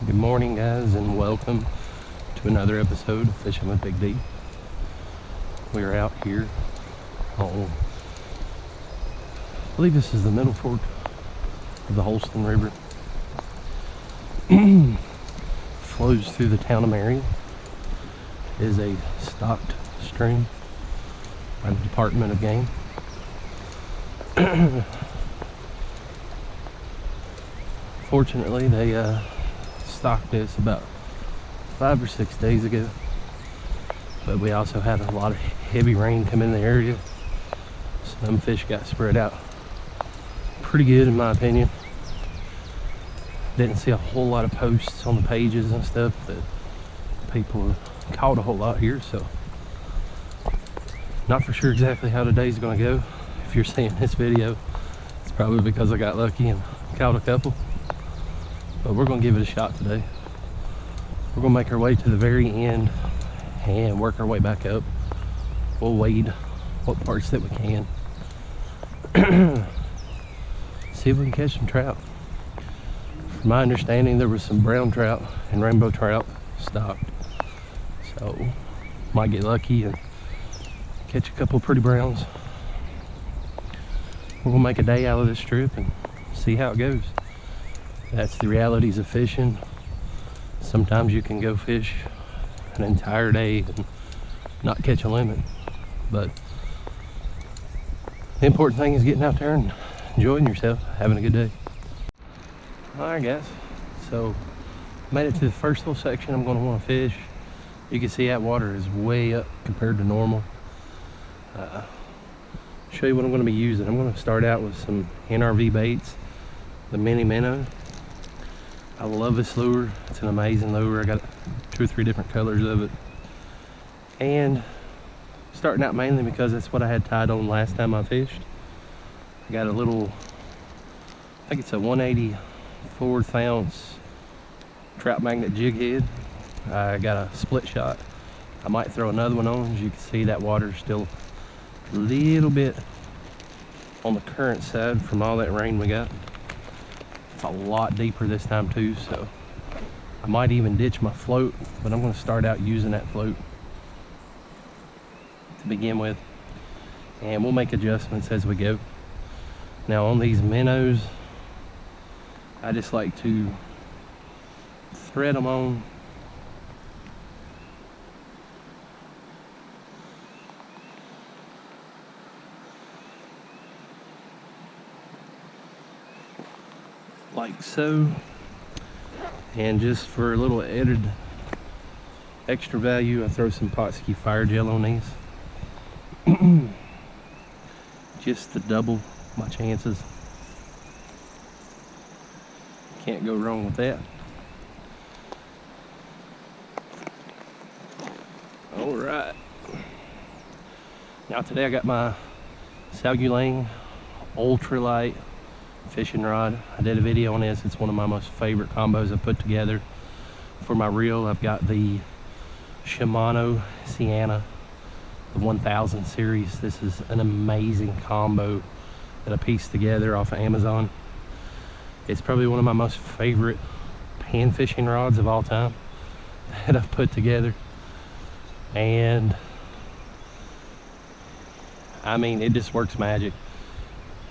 Good morning, guys, and welcome to another episode of Fishing with Big D. We are out here on, I believe this is the middle fork of the Holston River. Flows through the town of Marion. It is a stocked stream by the Department of Game. Fortunately, they stocked this about 5 or 6 days ago, but we also had a lot of heavy rain come in the area. Some fish got spread out pretty good, in my opinion. Didn't see a whole lot of posts on the pages and stuff that people caught a whole lot here, so not for sure exactly how today's going to go. If you're seeing this video, it's probably because I got lucky and caught a couple, but we're going to give it a shot today. We're going to make our way to the very end and work our way back up. We'll wade what parts that we can. See if we can catch some trout. From my understanding, there was some brown trout and rainbow trout stocked, so might get lucky and catch a couple pretty browns. We're gonna make a day out of this trip and see how it goes. That's the realities of fishing. Sometimes you can go fish an entire day and not catch a limit, but the important thing is getting out there and enjoying yourself, having a good day. Alright guys, so made it to the first little section I'm going to want to fish. You can see that water is way up compared to normal. Show you what I'm going to be using. I'm going to start out with some NRV baits, the mini minnow. I love this lure. It's an amazing lure. I got 2 or 3 different colors of it, and starting out mainly because that's what I had tied on last time I fished. I got a little, I think it's a 1/84 ounce trout magnet jig head. I got a split shot. I might throw another one on. As you can see, that water's still a little bit on the current side from all that rain we got. It's a lot deeper this time too, so I might even ditch my float, but I'm going to start out using that float to begin with, and we'll make adjustments as we go. Now on these minnows, I just like to thread them on like so, and just for a little added extra value, I throw some Potski fire gel on these just to double my chances. Can't go wrong with that. All right, now today I got my Sougayilang ultralight fishing rod. I did a video on this. It's one of my most favorite combos I've put together. For my reel, I've got the SHIMANO Sienna, the 1000 series. This is an amazing combo that I pieced together off of Amazon. It's probably one of my most favorite pan fishing rods of all time that I've put together, and I mean, it just works magic.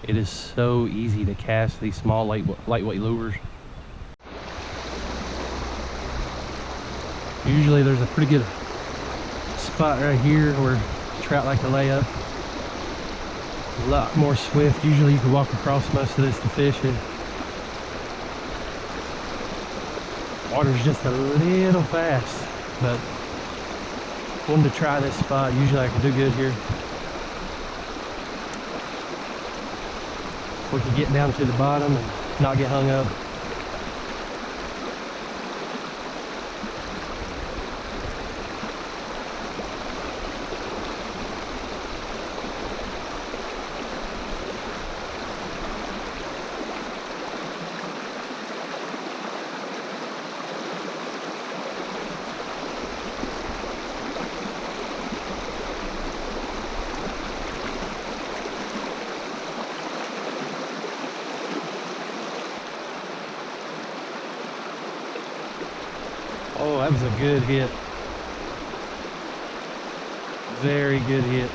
It is so easy to cast these small lightweight lures. Usually there's a pretty good spot right here where trout like to lay up. A lot more swift. Usually you can walk across most of this to fish it. Water's just a little fast, but wanted to try this spot. Usually I can do good here. We can get down to the bottom and not get hung up. Oh, that was a good hit. Very good hit.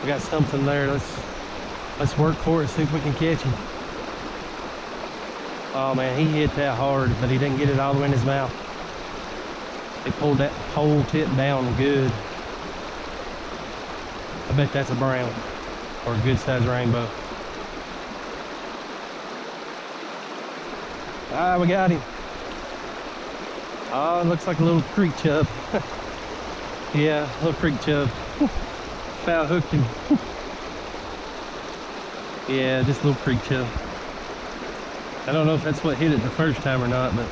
We got something there. Let's work for it, see if we can catch him. Oh man, he hit that hard, but he didn't get it all the way in his mouth. He pulled that whole tip down good. I bet that's a brown or a good sized rainbow. Ah, we got him. Oh, it looks like a little creek chub. Yeah, a little creek chub. Foul hooked him. Yeah, just a little creek chub. I don't know if that's what hit it the first time or not, but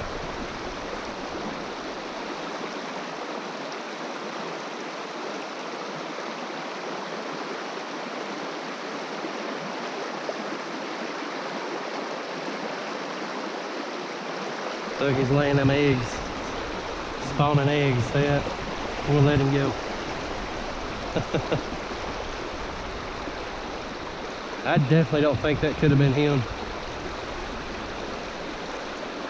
look, he's laying them eggs, spawning eggs. See that? We'll let him go. I definitely don't think that could have been him.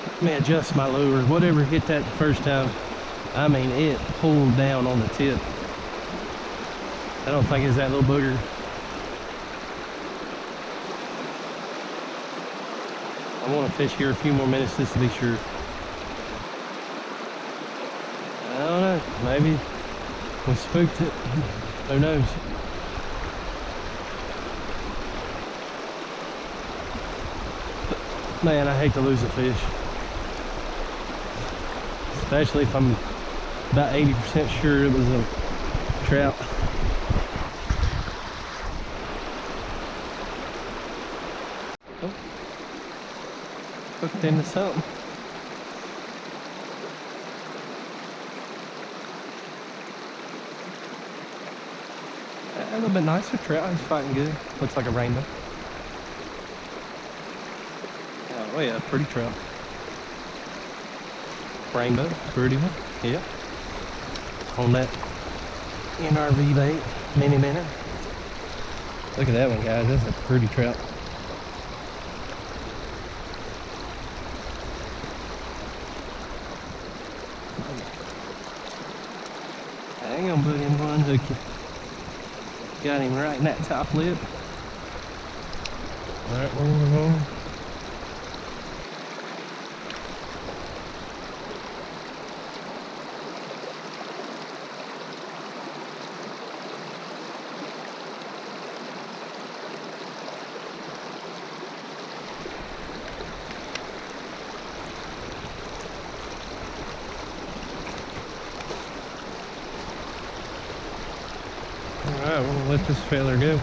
Let me adjust my lure. Whatever hit that the first time, I mean, it pulled down on the tip. I don't think it's that little booger. I want to fish here a few more minutes just to be sure. I don't know, maybe we spooked it. Who knows? Man, I hate to lose a fish. Especially if I'm about 80% sure it was a trout. Oh, hooked into something. A little bit nicer trout, he's fighting good. Looks like a rainbow. Oh yeah, pretty trout. Rainbow, pretty one, yeah. On that NRV bait, mini minnow. Look at that one, guys, that's a pretty trout. I ain't gonna put him on hook you. Got him right in that top lip. Right where we're going. Alright, we'll let this feller go.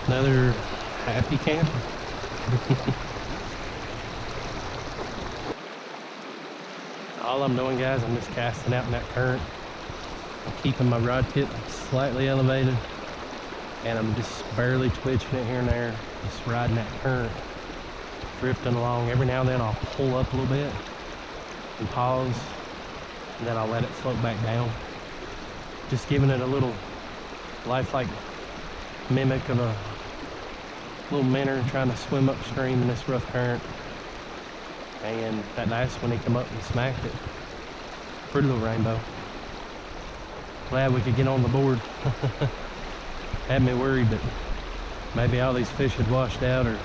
Another happy camper. All I'm doing, guys, I'm just casting out in that current. I'm keeping my rod tip slightly elevated, and I'm just barely twitching it here and there, just riding that current, drifting along. Every now and then I'll pull up a little bit and pause, and then I'll let it float back down. Just giving it a little lifelike mimic of a little minnow trying to swim upstream in this rough current. And that last one, he come up and smacked it. Pretty little rainbow. Glad we could get on the board. Had me worried that maybe all these fish had washed out or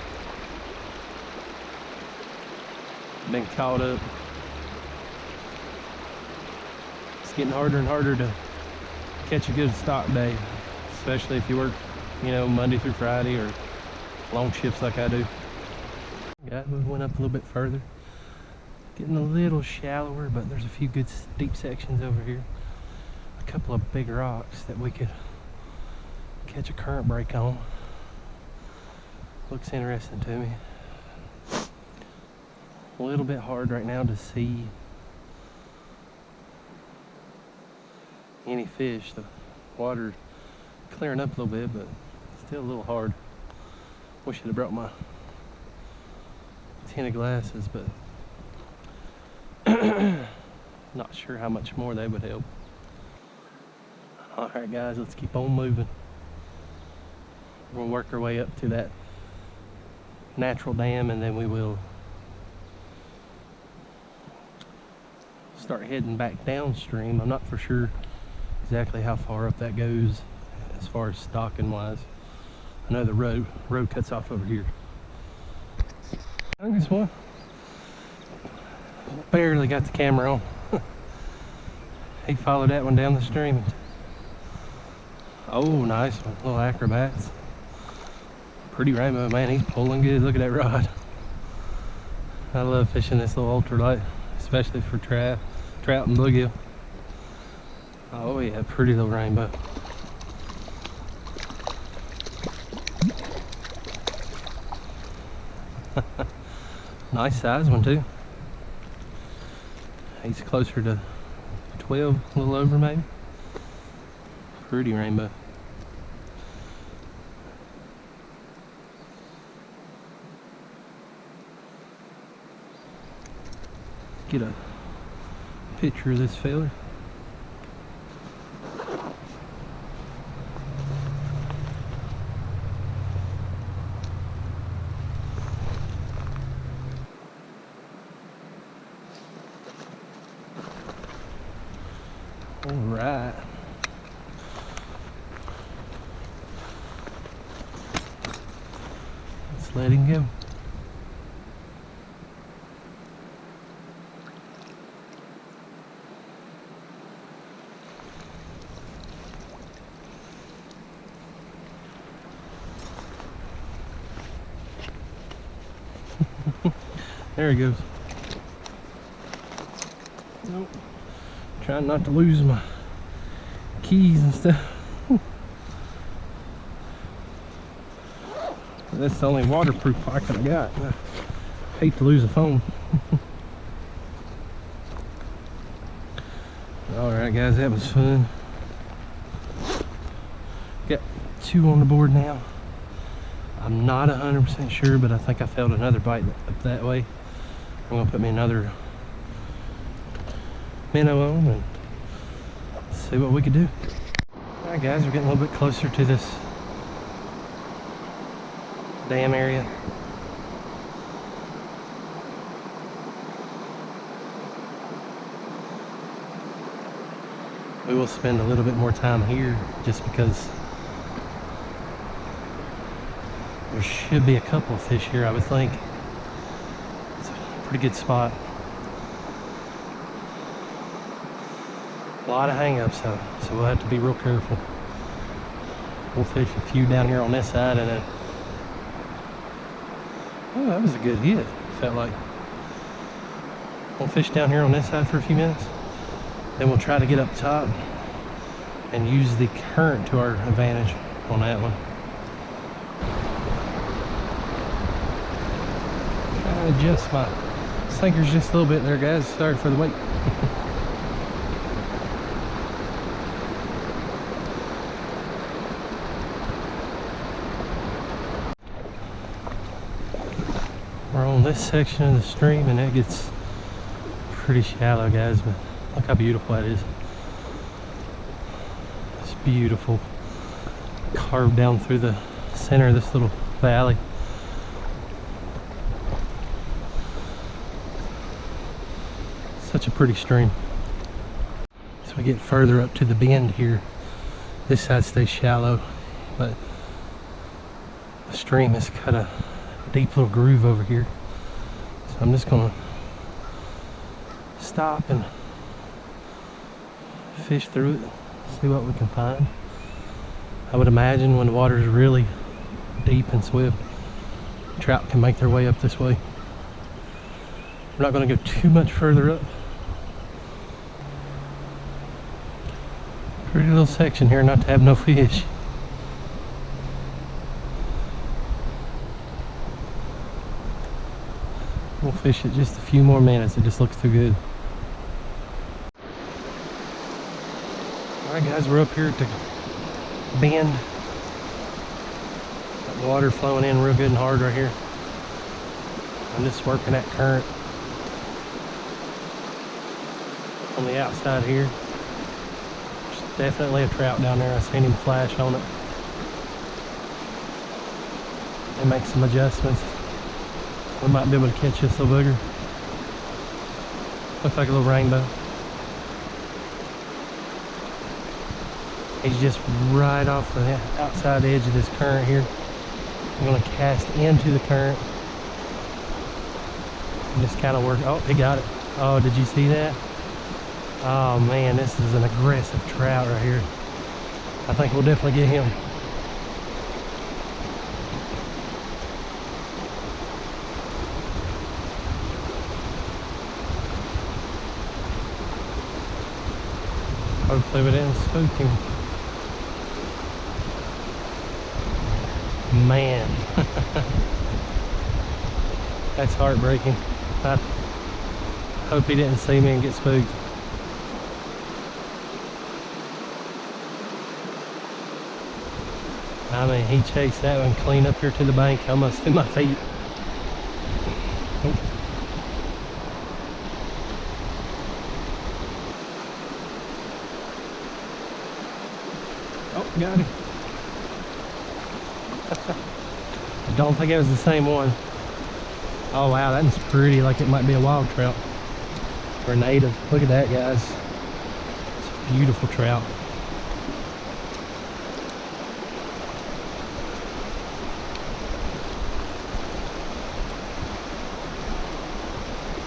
been caught up. It's getting harder and harder to catch a good stock day, especially if you work, you know, Monday through Friday or long shifts like I do. Yeah, we went up a little bit further. Getting a little shallower, but there's a few good steep sections over here. A couple of big rocks that we could catch a current break on. Looks interesting to me. A little bit hard right now to see any fish. The water clearing up a little bit, but still a little hard. Wish I'd have brought my tinted glasses, but Not sure how much more they would help. Alright guys, let's keep on moving. We'll work our way up to that natural dam, and then we will start heading back downstream. I'm not for sure exactly how far up that goes as far as stocking wise. I know the road cuts off over here. I think this one barely got the camera on. He followed that one down the stream. Oh, nice one. Little acrobats. Pretty rainbow, man. He's pulling good. Look at that rod. I love fishing this little ultralight, especially for trout and bluegill. Oh yeah, pretty little rainbow. Nice size one too. He's closer to 12, a little over maybe. Pretty rainbow. Get a picture of this fella. All right. Let's let him go. There he goes. Nope. Trying not to lose my keys and stuff. That's the only waterproof pocket I got. I hate to lose a phone. Alright guys, that was fun. Got 2 on the board now. I'm not 100% sure, but I think I felt another bite up that way. I'm gonna put me another minnow on and see what we could do. Alright guys, we're getting a little bit closer to this dam area. We will spend a little bit more time here just because there should be a couple of fish here, I would think. It's a pretty good spot. A lot of hang-ups though, so we'll have to be real careful. We'll fish a few down here on this side and then... Oh, that was a good hit, felt like. We'll fish down here on this side for a few minutes. Then we'll try to get up top and use the current to our advantage on that one. Adjust my sinkers just a little bit there guys, sorry for the wait. We're on this section of the stream and it gets pretty shallow guys, but look how beautiful that is. It's beautiful, carved down through the center of this little valley. Such a pretty stream. As we get further up to the bend here, this side stays shallow, but the stream has cut a deep little groove over here. So I'm just gonna stop and fish through it, see what we can find. I would imagine when the water is really deep and swift, trout can make their way up this way. We're not going to go too much further up. Pretty little section here not to have no fish. We'll fish it just a few more minutes, it just looks too good. Alright guys, we're up here at the bend. Got water flowing in real good and hard right here. I'm just working that current. on the outside here. There's definitely a trout down there. I seen him flash on it. They make some adjustments. We might be able to catch this little booger. Looks like a little rainbow. He's just right off the outside edge of this current here. I'm going to cast into the current. And just kind of work. Oh, he got it. Oh, did you see that? Oh man, this is an aggressive trout right here. I think we'll definitely get him. Hopefully we didn't spook him. Man. That's heartbreaking. I hope he didn't see me and get spooked. I mean, he chased that one clean up here to the bank, almost to my feet. Oh, got him. I don't think it was the same one. Oh wow, that one's pretty, like it might be a wild trout or a native. Look at that, guys. It's a beautiful trout.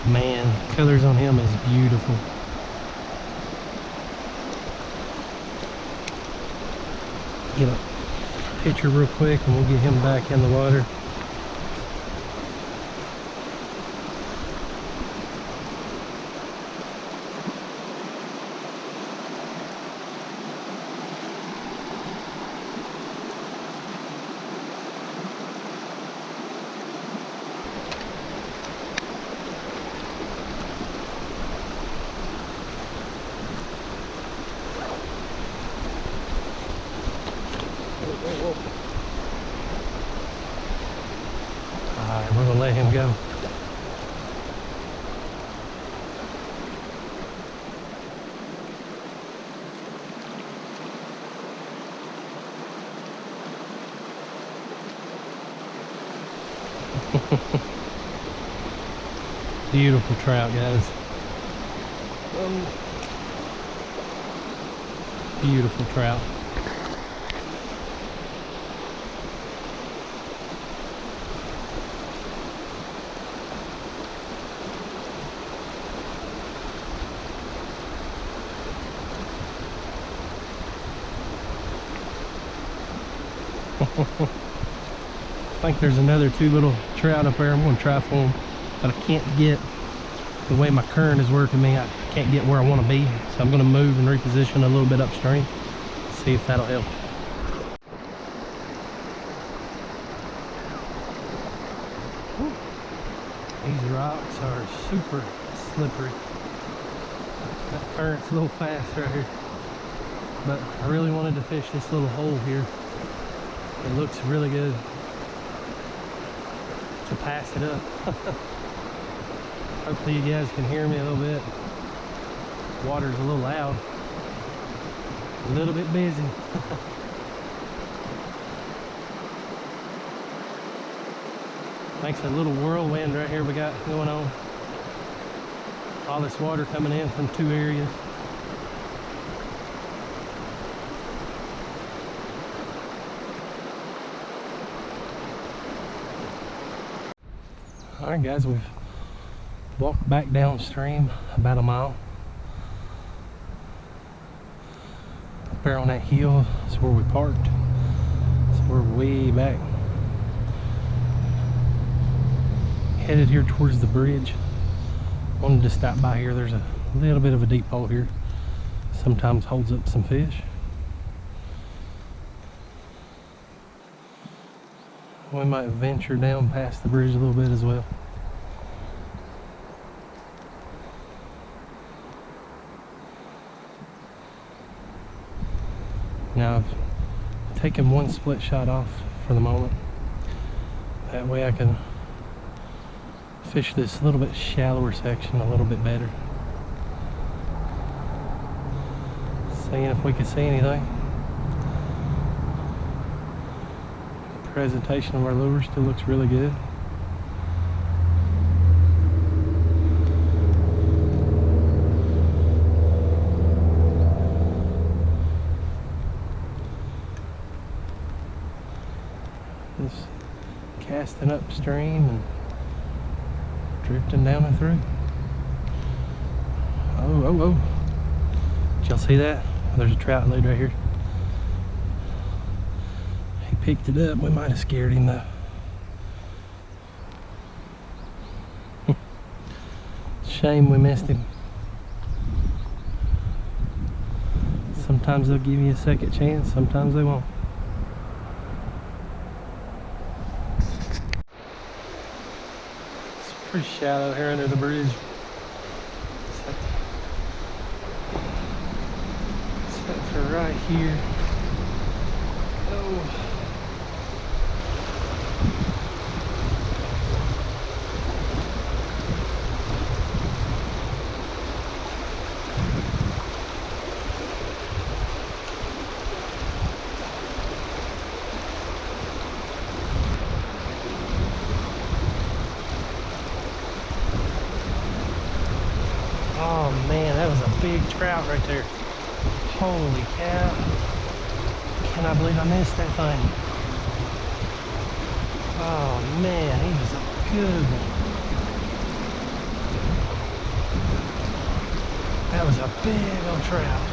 Man, colors on him is beautiful. Get a picture real quick and we'll get him back in the water. Alright, we're gonna let him go. Beautiful trout, guys. Beautiful trout. I think there's another two little trout up there. I'm going to try for them, but I can't get the way my current is working me. I can't get where I want to be, so I'm going to move and reposition a little bit upstream, see if that'll help. These rocks are super slippery. That current's a little fast right here, but I really wanted to fish this little hole here. It looks really good to pass it up. Hopefully you guys can hear me a little bit. Water's a little loud, a little bit busy. Thanks to a little whirlwind right here we got going on. All this water coming in from two areas. Alright guys, we've walked back downstream about a mile. Up there on that hill is where we parked. So we're way back. Headed here towards the bridge. Wanted to stop by here. There's a little bit of a deep hole here. Sometimes holds up some fish. We might venture down past the bridge a little bit as well. Now I've taken one split shot off for the moment. That way I can fish this little bit shallower section a little bit better. seeing if we could see anything. The presentation of our lure still looks really good. Just casting upstream and drifting down and through. Oh. Did y'all see that? There's a trout lead right here. He picked it up. We might have scared him though. Shame we missed him. Sometimes they'll give you a second chance, sometimes they won't. It's pretty shallow here under the bridge. Set for right here. Oh. Oh man, that was a big trout right there. Holy cow. Cannot believe I missed that thing. Oh man, he was a good one. That was a big old trout.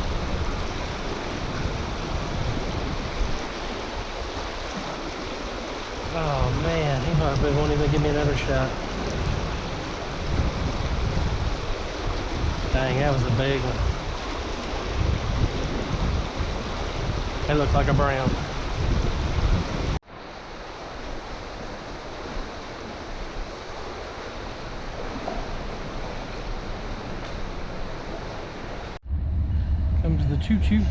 Oh man, he probably won't even give me another shot. Dang, that was a big one. That looked like a brown. Comes the choo-choo.